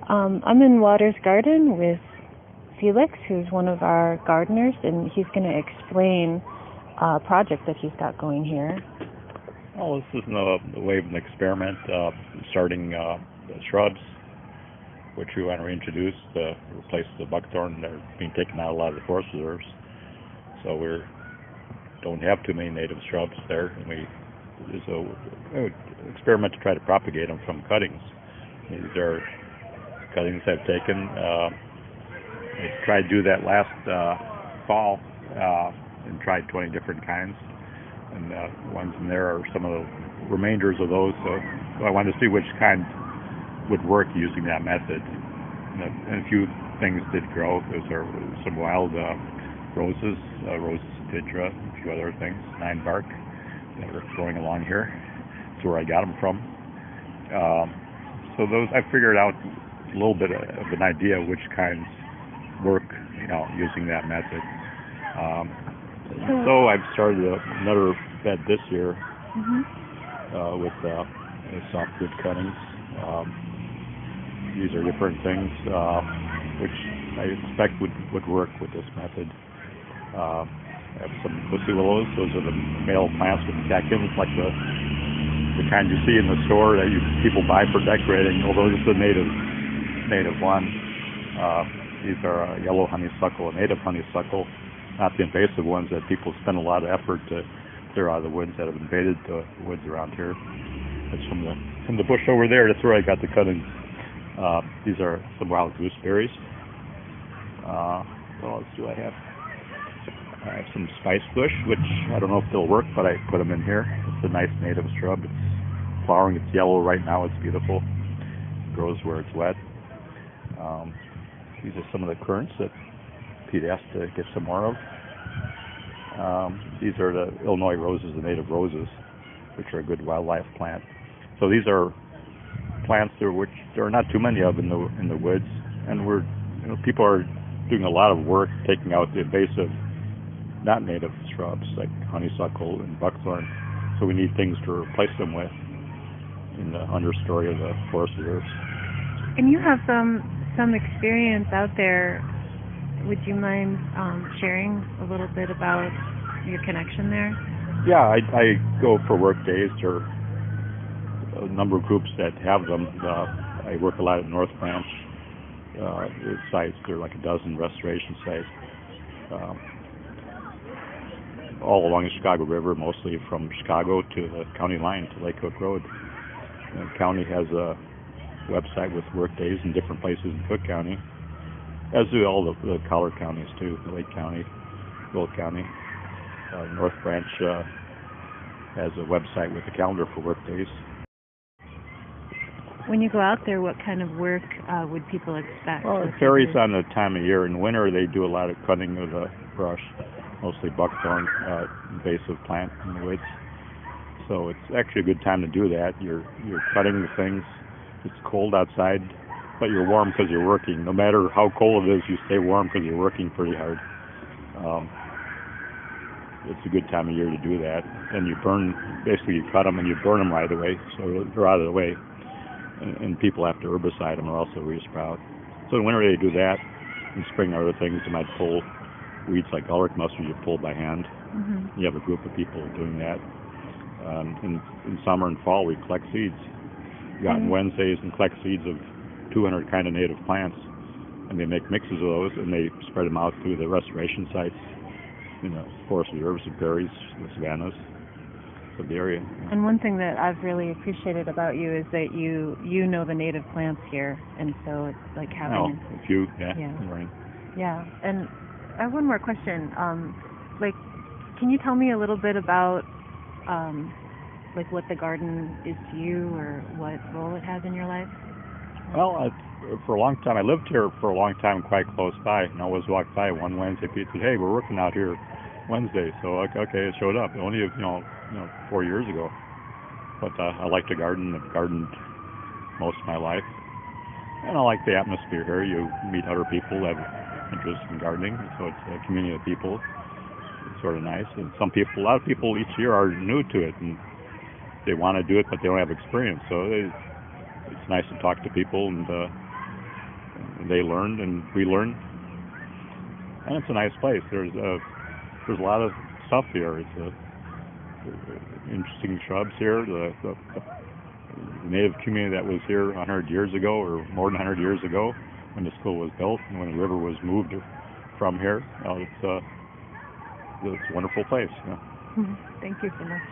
I'm in Water's garden with Felix, who's one of our gardeners, and he's going to explain a project that he's got going here. Well, this is in the way of an experiment, starting shrubs, which we want to reintroduce to replace the buckthorn. They're being taken out of a lot of the forest reserves, so we don't have too many native shrubs there, and it's an experiment to try to propagate them from cuttings. These are cuttings I've taken. I tried to do that last fall and tried 20 different kinds, and the ones in there are some of the remainders of those, so I wanted to see which kind would work using that method. And a few things did grow. Those are some wild roses, roses citidra, a few other things, 9 bark, that are growing along here. That's where I got them from. So those, I figured out a little bit of an idea of which kinds work, using that method. So I've started another bed this year with softwood cuttings. These are different things which I expect would work with this method. I have some pussy willows. Those are the male plants with the catkins, like the kind you see in the store that people buy for decorating, although this is a native one. These are yellow honeysuckle, a native honeysuckle, not the invasive ones that people spend a lot of effort to clear out of the woods that have invaded the woods around here. That's from the bush over there. That's where I got the cuttings. These are some wild gooseberries. What else do I have? I have some spice bush, which I don't know if they'll work, but I put them in here. It's a nice native shrub. It's flowering. It's yellow right now. It's beautiful. It grows where it's wet. These are some of the currants that Pete asked to get some more of. These are the Illinois roses, the native roses, which are a good wildlife plant. So these are plants which there are not too many of in the woods, and people are doing a lot of work taking out the invasive, not native shrubs like honeysuckle and buckthorn. So we need things to replace them with in the understory of the forest reserves. And you have some experience out there. Would you mind sharing a little bit about your connection there? Yeah, I go for work days or a number of groups that have them. I work a lot at North Branch sites. There are like a dozen restoration sites all along the Chicago River, mostly from Chicago to the county line to Lake Cook Road. The county has a website with work days in different places in Cook County, as do all the collar counties too, Lake County, Will County. North Branch has a website with a calendar for work days. When you go out there, what kind of work would people expect? Well, it varies on the time of year. In winter, they do a lot of cutting of the brush, mostly buckthorn, invasive plant in the woods. So it's actually a good time to do that. You're cutting the things. It's cold outside, but you're warm because you're working. No matter how cold it is, you stay warm because you're working pretty hard. It's a good time of year to do that. And you basically you cut them and you burn them right away, so they're out of the way. And people have to herbicide them or else they'll resprout. So in winter they do that. In spring other things, they might pull weeds like garlic mustard, you pull by hand. You have a group of people doing that. In summer and fall we collect seeds. Go out on Wednesdays and collect seeds of 200 kind of native plants, and they make mixes of those and they spread them out through the restoration sites in the forest reserves and prairies, the savannas of the area. And one thing that I've really appreciated about you is that you know the native plants here, and so it's like having a few, right. Yeah, and I have one more question. Can you tell me a little bit about what the garden is to you, or what role it has in your life? Well, for a long time, I lived here for a long time, quite close by, and I always walked by one Wednesday. Pete said, "Hey, we're working out here Wednesday," so okay, it showed up. Only 4 years ago, but I like to garden. I've gardened most of my life, and I like the atmosphere here. You meet other people that have interest in gardening, so it's a community of people. It's sort of nice. And a lot of people each year are new to it, and they want to do it, but they don't have experience. So it's nice to talk to people and they learned and we learned, and it's a nice place. There's a lot of stuff here. It's interesting shrubs here. The native community that was here 100 years ago, or more than 100 years ago, when the school was built and when the river was moved from here. It's a wonderful place. Thank you so much.